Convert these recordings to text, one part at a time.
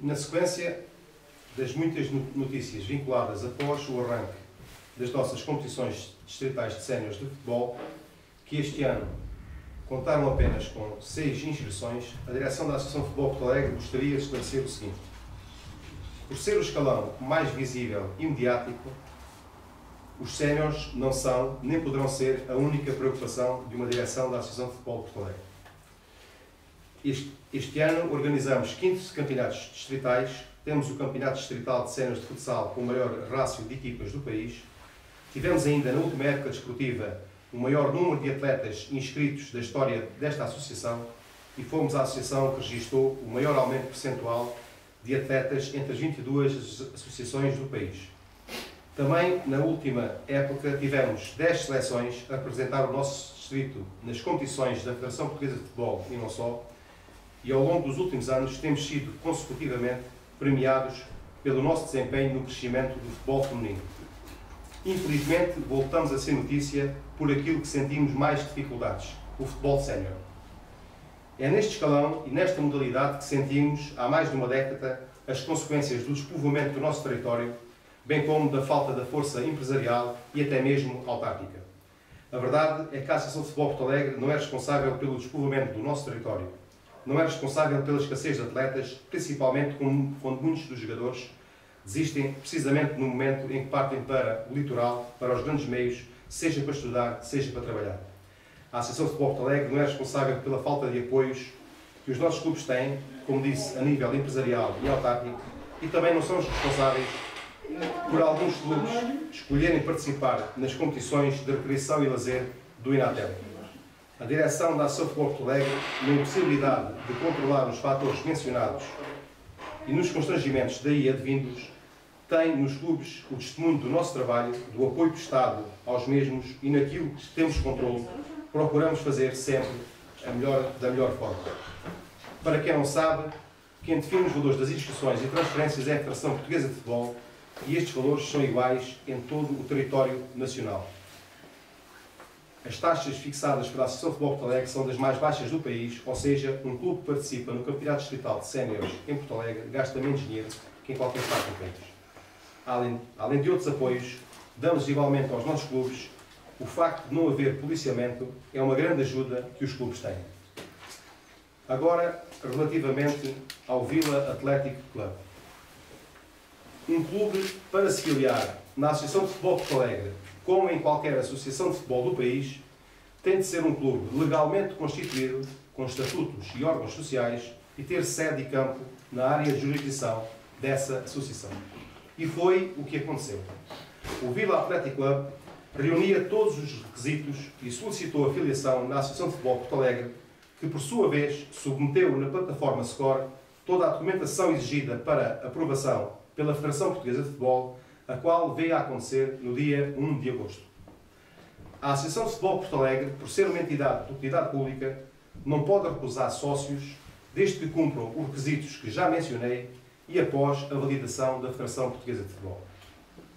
Na sequência das muitas notícias vinculadas após o arranque das nossas competições distritais de séniores de futebol, que este ano contaram apenas com 6 inscrições, a direção da Associação de Futebol de Porto Alegre gostaria de esclarecer o seguinte. Por ser o escalão mais visível e mediático, os séniores não são, nem poderão ser, a única preocupação de uma direção da Associação de Futebol de Porto Alegre. Este ano organizamos 15 campeonatos distritais, temos o campeonato distrital de séniores de futsal com o maior rácio de equipas do país, tivemos ainda na última época desportiva o maior número de atletas inscritos da história desta associação e fomos a associação que registrou o maior aumento percentual de atletas entre as 22 associações do país. Também, na última época, tivemos 10 seleções a representar o nosso distrito nas competições da Federação Portuguesa de Futebol e não só, e ao longo dos últimos anos temos sido consecutivamente premiados pelo nosso desempenho no crescimento do futebol feminino. Infelizmente, voltamos a ser notícia por aquilo que sentimos mais dificuldades, o futebol sénior. É neste escalão e nesta modalidade que sentimos, há mais de uma década, as consequências do despovoamento do nosso território, bem como da falta da força empresarial e até mesmo autárquica. A verdade é que a Associação de Futebol de Porto Alegre não é responsável pelo despovoamento do nosso território, não é responsável pela escassez de atletas, principalmente quando muitos dos jogadores desistem precisamente no momento em que partem para o litoral, para os grandes meios, seja para estudar, seja para trabalhar. A Associação de Futebol de Porto Alegre não é responsável pela falta de apoios que os nossos clubes têm, como disse, a nível empresarial e autárquico, e também não somos responsáveis por alguns clubes escolherem participar nas competições de recreação e lazer do Inatel. A direção da Associação de Futebol de Porto Alegre, na impossibilidade de controlar os fatores mencionados e nos constrangimentos daí advindos, tem nos clubes o testemunho do nosso trabalho, do apoio prestado aos mesmos e naquilo que temos controle, procuramos fazer sempre da melhor forma. Para quem não sabe, quem define os valores das inscrições e transferências é a Federação Portuguesa de Futebol e estes valores são iguais em todo o território nacional. As taxas fixadas pela Associação de Futebol de Porto Alegre são das mais baixas do país, ou seja, um clube que participa no Campeonato Distrital de Séniores em Porto Alegre gasta menos dinheiro que em qualquer parte do país. Além de outros apoios, damos igualmente aos nossos clubes. O facto de não haver policiamento é uma grande ajuda que os clubes têm. Agora, relativamente ao Vila Atlético Clube. Um clube, para se filiar na Associação de Futebol de Porto Alegre, como em qualquer associação de futebol do país, tem de ser um clube legalmente constituído, com estatutos e órgãos sociais, e ter sede e campo na área de jurisdição dessa associação. E foi o que aconteceu. O Vila Atlético Clube reunia todos os requisitos e solicitou a filiação na Associação de Futebol de Porto Alegre, que, por sua vez, submeteu na plataforma SCORE toda a documentação exigida para aprovação pela Federação Portuguesa de Futebol, a qual veio a acontecer no dia 1 de agosto. A Associação de Futebol de Porto Alegre, por ser uma entidade de utilidade pública, não pode recusar sócios, desde que cumpram os requisitos que já mencionei e após a validação da Federação Portuguesa de Futebol.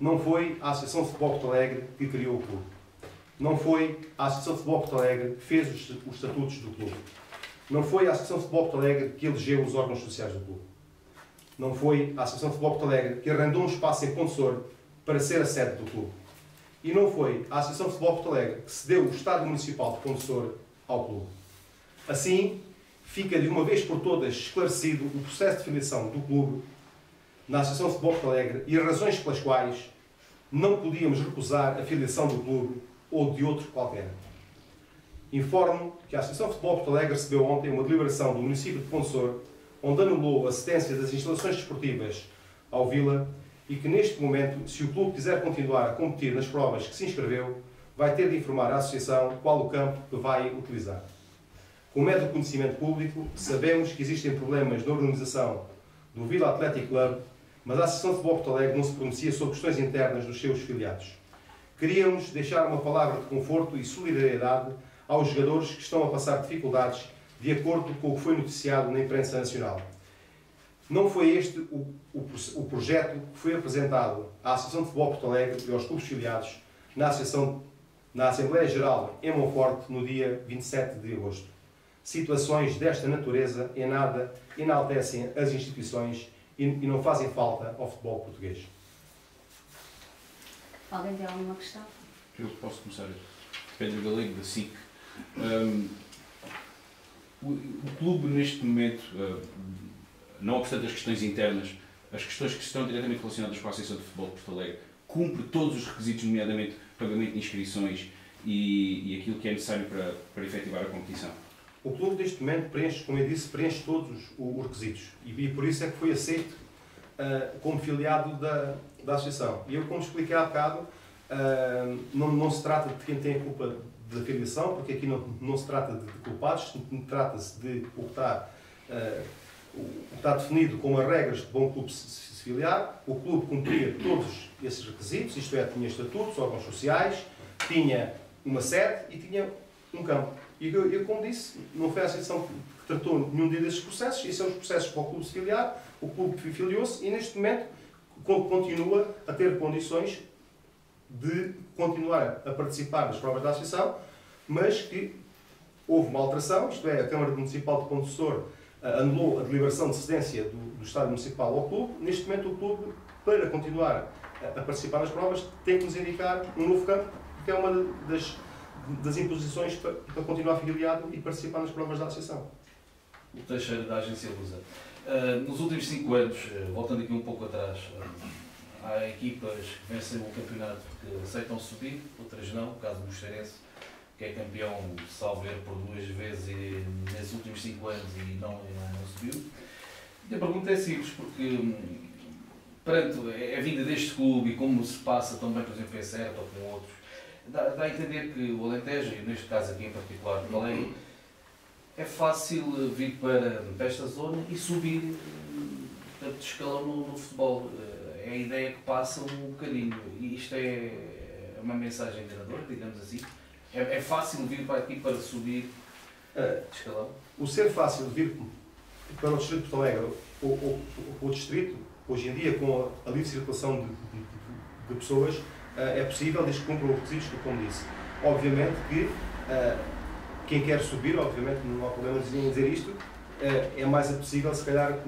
Não foi a Associação de Futebol de Porto Alegre que criou o clube. Não foi a Associação de Futebol de Porto Alegre que fez os estatutos do clube. Não foi a Associação de Futebol de Porto Alegre que elegeu os órgãos sociais do clube. Não foi a Associação de Futebol de Porto Alegre que arrendou um espaço em Pontessor para ser a sede do clube. E não foi a Associação de Futebol de Porto Alegre que cedeu o Estádio Municipal de Pontessor ao clube. Assim, fica de uma vez por todas esclarecido o processo de filiação do clube na Associação de Futebol de Porto Alegre e as razões pelas quais não podíamos recusar a filiação do clube ou de outro qualquer. Informo que a Associação de Futebol de Porto Alegre recebeu ontem uma deliberação do município de Pontessor, onde anulou a cedência das instalações desportivas ao Vila e que, neste momento, se o clube quiser continuar a competir nas provas que se inscreveu, vai ter de informar a Associação qual o campo que vai utilizar. Como é do conhecimento público, sabemos que existem problemas na organização do Vila Atlético Clube, mas a Associação de Futebol de Porto Alegre não se pronuncia sobre questões internas dos seus filiados. Queríamos deixar uma palavra de conforto e solidariedade aos jogadores que estão a passar dificuldades de acordo com o que foi noticiado na imprensa nacional. Não foi este o projeto que foi apresentado à Associação de Futebol de Porto Alegre e aos clubes filiados na Assembleia Geral em Monforte no dia 27 de agosto. Situações desta natureza em nada enaltecem as instituições e não fazem falta ao futebol português. Alguém tem alguma questão? Eu posso começar. Pedro Galego, da SIC. O clube, neste momento, não obstante as questões internas, as questões que estão diretamente relacionadas com a Associação de Futebol de Porto Alegre, cumpre todos os requisitos, nomeadamente pagamento de inscrições e aquilo que é necessário para efetivar a competição? O clube, neste momento, preenche, como eu disse, preenche todos os requisitos e por isso é que foi aceito como filiado da Associação. E eu, como expliquei há bocado, não se trata de quem tem a culpa da filiação, porque aqui não se trata de culpados, trata-se de o que está definido como as regras de bom clube se filiar. O clube cumpria todos esses requisitos, isto é, tinha estatutos, órgãos sociais, tinha uma sede e tinha um campo. E eu, como disse, não foi a Associação que tratou nenhum desses processos, esses são os processos para o clube se filiar, o clube filiou-se e neste momento continua a ter condições de continuar a participar das provas da Associação, mas que houve uma alteração, isto é, a Câmara Municipal de Ponte Sor anulou a deliberação de cedência do Estado Municipal ao clube. Neste momento o clube, para continuar a participar nas provas, tem que nos indicar um novo campo, que é uma das imposições para continuar afiliado e participar nas provas da Associação. O Teixeira, da Agência Lusa. Nos últimos 5 anos, voltando aqui um pouco atrás, há equipas que vencem o campeonato que aceitam subir, outras não, o caso do Moreirense, que é campeão, salvo erro, por 2 vezes nesses últimos 5 anos e não subiu. E a pergunta é simples, porque perante a vinda deste clube e como se passa também, por exemplo, em Certo ou com outros, dá a entender que o Alentejo, e neste caso aqui em particular, Belém, é fácil vir para esta zona e subir de escalão no futebol. É a ideia que passa um bocadinho. E isto é uma mensagem enganadora, digamos assim. É fácil vir para aqui para subir de escalão? O ser fácil de vir para o Distrito de Porto Alegre, o Distrito, hoje em dia, com a livre circulação de pessoas, é possível, desde que cumpram os requisitos, como disse. Obviamente que quem quer subir, obviamente não há problema em dizer isto, é mais possível, se calhar,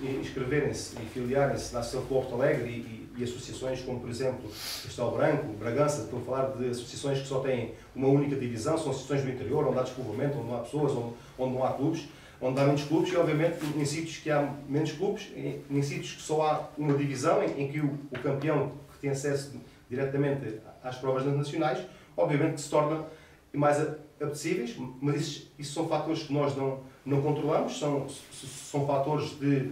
inscreverem-se e filiarem-se na Associação de Futebol de Porto Alegre e associações como, por exemplo, Castelo Branco, Bragança. Estou a falar de associações que só têm uma única divisão, são associações do interior, onde há despovoamento, onde não há pessoas, onde não há clubes, onde há menos clubes e, obviamente, em sítios que há menos clubes, em sítios que só há uma divisão, em que o campeão que tem acesso diretamente às provas nacionais, obviamente que se torna mais apetecíveis, mas isso são fatores que nós não controlamos, são fatores de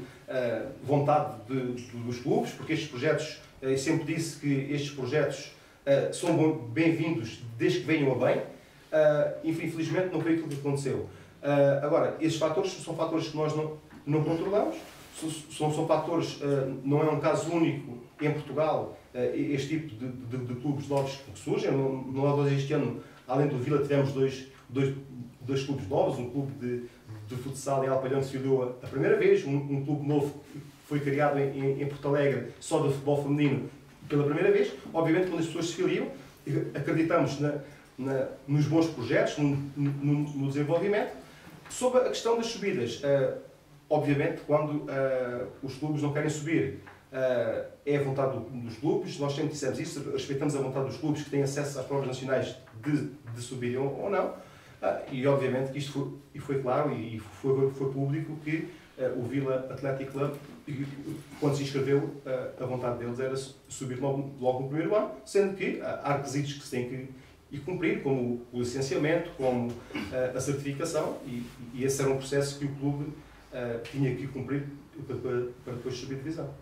vontade dos clubes, porque estes projetos, eu sempre disse que estes projetos são bem-vindos desde que venham a bem. Infelizmente não foi aquilo que aconteceu. Agora, estes fatores são fatores que nós não controlamos, são fatores, não é um caso único em Portugal, este tipo de clubes novos que surgem. Nós este ano, além do Vila, tivemos dois clubes novos, um clube de futsal em Alpalhão que se filiou a primeira vez, um clube novo que foi criado em Porto Alegre só de futebol feminino pela primeira vez. Obviamente, quando as pessoas se filiam, acreditamos nos bons projetos, no desenvolvimento. Sobre a questão das subidas, obviamente, quando os clubes não querem subir, é a vontade dos clubes. Nós sempre dissemos isso, respeitamos a vontade dos clubes que têm acesso às provas nacionais de subirem ou não. E obviamente que isto foi claro e foi público que o Vila Athletic Club, quando se inscreveu, a vontade deles era subir logo no primeiro ano, sendo que há requisitos que se têm que cumprir, como o licenciamento, como a certificação, e esse era um processo que o clube tinha que cumprir para depois subir de divisão.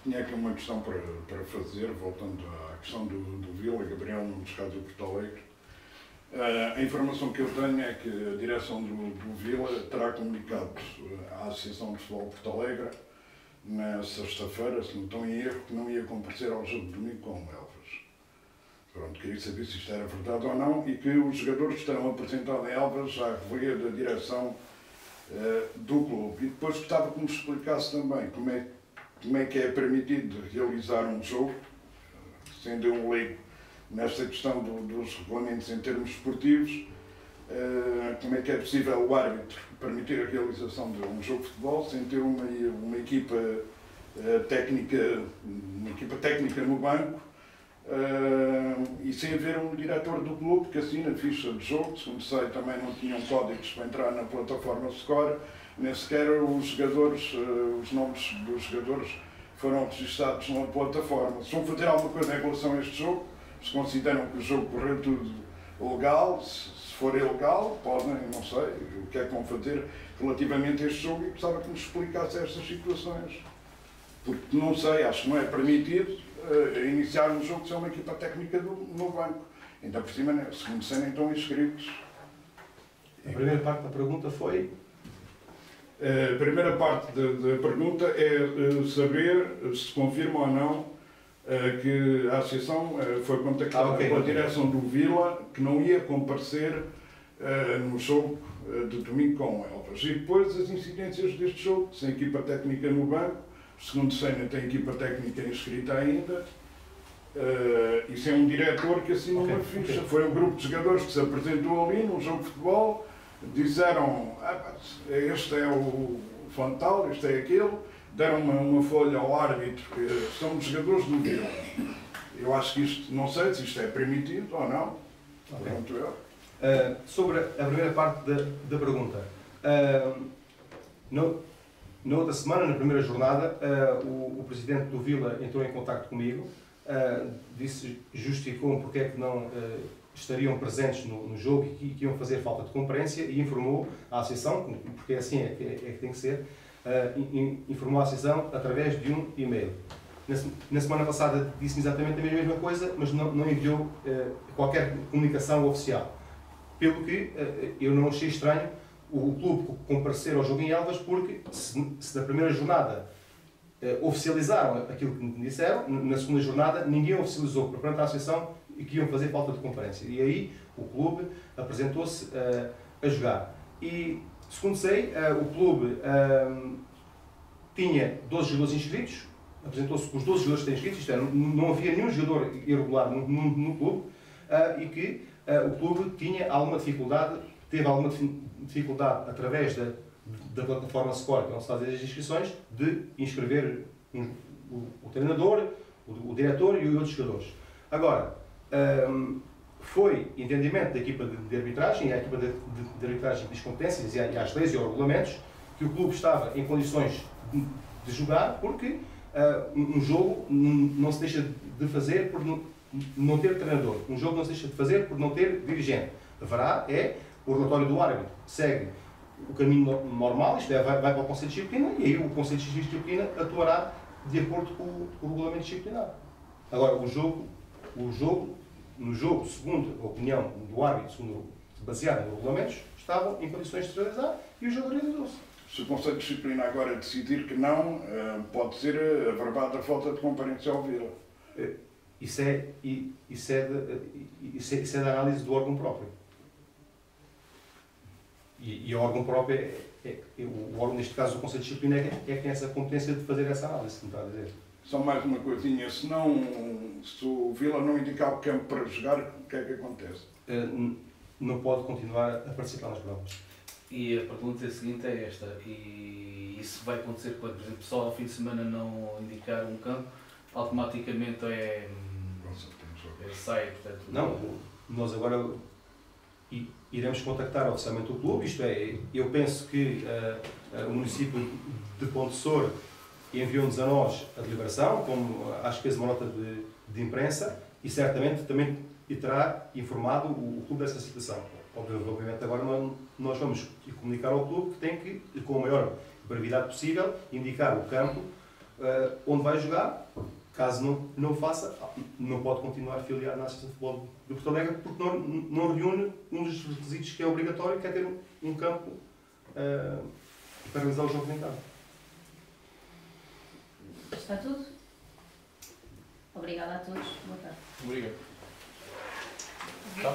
Tinha aqui uma questão para fazer, voltando à questão do Vila, Gabriel Nunes Rádio Porto Alegre. A informação que eu tenho é que a direção do Vila terá comunicado à Associação de Futebol de Porto Alegre na sexta-feira, se não estou em erro, que não ia comparecer ao jogo de domingo com o Elvas. Pronto, queria saber se isto era verdade ou não e que os jogadores estarão apresentados em Elvas à revelia da direção do clube. E depois gostava que me explicasse também como é que é permitido realizar um jogo, sendo um leigo nesta questão dos regulamentos em termos esportivos, como é que é possível o árbitro permitir a realização de um jogo de futebol sem ter uma equipa técnica no banco e sem haver um diretor do clube que assina a ficha de jogo. Segundo sei, também não tinham códigos para entrar na plataforma Score, nem sequer os nomes dos jogadores foram registados na plataforma. Se vão fazer alguma coisa em relação a este jogo, se consideram que o jogo correu tudo legal, se for ilegal, podem, não sei, o que é que vão fazer relativamente a este jogo, e gostava que nos explicasse estas situações. Porque não sei, acho que não é permitido iniciar um jogo sem uma equipa técnica no banco. Ainda por cima, segundo sei, nem estão inscritos. A primeira parte da pergunta foi... A primeira parte da pergunta é saber se confirma ou não que a associação foi contactada pela direção do Vila que não ia comparecer no jogo de domingo com o Elvas. E depois as incidências deste jogo, sem equipa técnica no banco, segundo sei, não tem equipa técnica inscrita ainda, e sem um diretor que assina uma ficha. Foi um grupo de jogadores que se apresentou ali num jogo de futebol, disseram, este é o Fantal, este é aquele, deram uma folha ao árbitro, que são jogadores do Vila. Eu acho que isto, não sei se isto é permitido ou não. Pronto, sobre a primeira parte da pergunta, na outra semana, na primeira jornada, o presidente do Vila entrou em contacto comigo, justificou-me porque é que não estariam presentes no jogo e que iam fazer falta de conferência, e informou a associação, porque assim é que tem que ser, informou a associação através de um e-mail. Na semana passada disse-me exatamente a mesma coisa, mas não enviou qualquer comunicação oficial. Pelo que eu não achei estranho o clube comparecer ao jogo em Elvas, porque se na primeira jornada oficializaram aquilo que me disseram, na segunda jornada ninguém oficializou perante a associação e que iam fazer falta de conferência. E aí o clube apresentou-se a jogar. E, segundo sei, o clube tinha 12 jogadores inscritos, apresentou-se com os 12 jogadores que têm inscritos, isto é, não havia nenhum jogador irregular no clube, e que o clube tinha alguma dificuldade, teve alguma dificuldade através da plataforma Score, que não se faz as inscrições, de inscrever o treinador, o diretor e os outros jogadores. Agora, foi entendimento da equipa de arbitragem, e a equipa de arbitragem diz competências e às leis e aos regulamentos, que o clube estava em condições de jogar, porque um jogo não se deixa de fazer por não ter treinador. Um jogo não se deixa de fazer por não ter dirigente. Haverá, o relatório do árbitro segue o caminho normal, isto é, vai para o Conselho de Disciplina, e aí o Conselho de Disciplina atuará de acordo com o regulamento disciplinar. Agora, no jogo, segundo a opinião do árbitro, baseada nos regulamentos, estavam em condições de realizar e o jogo realizou-se. Se o Conselho de Disciplina agora decidir que não, pode ser averbada a falta de comparência ao Vila. Isso é da análise do órgão próprio. E o órgão próprio, o órgão, neste caso, o Conselho de Disciplina, é que tem essa competência de fazer essa análise, como está a dizer. Só mais uma coisinha, se o Vila não indicar o campo para jogar, o que é que acontece? Não pode continuar a participar nas provas. E a pergunta seguinte é esta, e isso vai acontecer quando, por exemplo, só ao fim de semana não indicar um campo, automaticamente sai, portanto... Não, nós agora iremos contactar oficialmente o clube, isto é, eu penso que o município de Ponte Sor enviou-nos a nós a deliberação, como acho que fez uma nota de imprensa, e certamente também terá informado o clube dessa situação. Obviamente agora nós vamos comunicar ao clube que tem que, com a maior brevidade possível, indicar o campo onde vai jogar. Caso não o faça, não pode continuar afiliado na Associação de Futebol de Porto Alegre, porque não reúne um dos requisitos que é obrigatório, que é ter um campo para realizar o jogo em casa. Está tudo? Obrigada a todos. Boa tarde. Obrigado. Tá?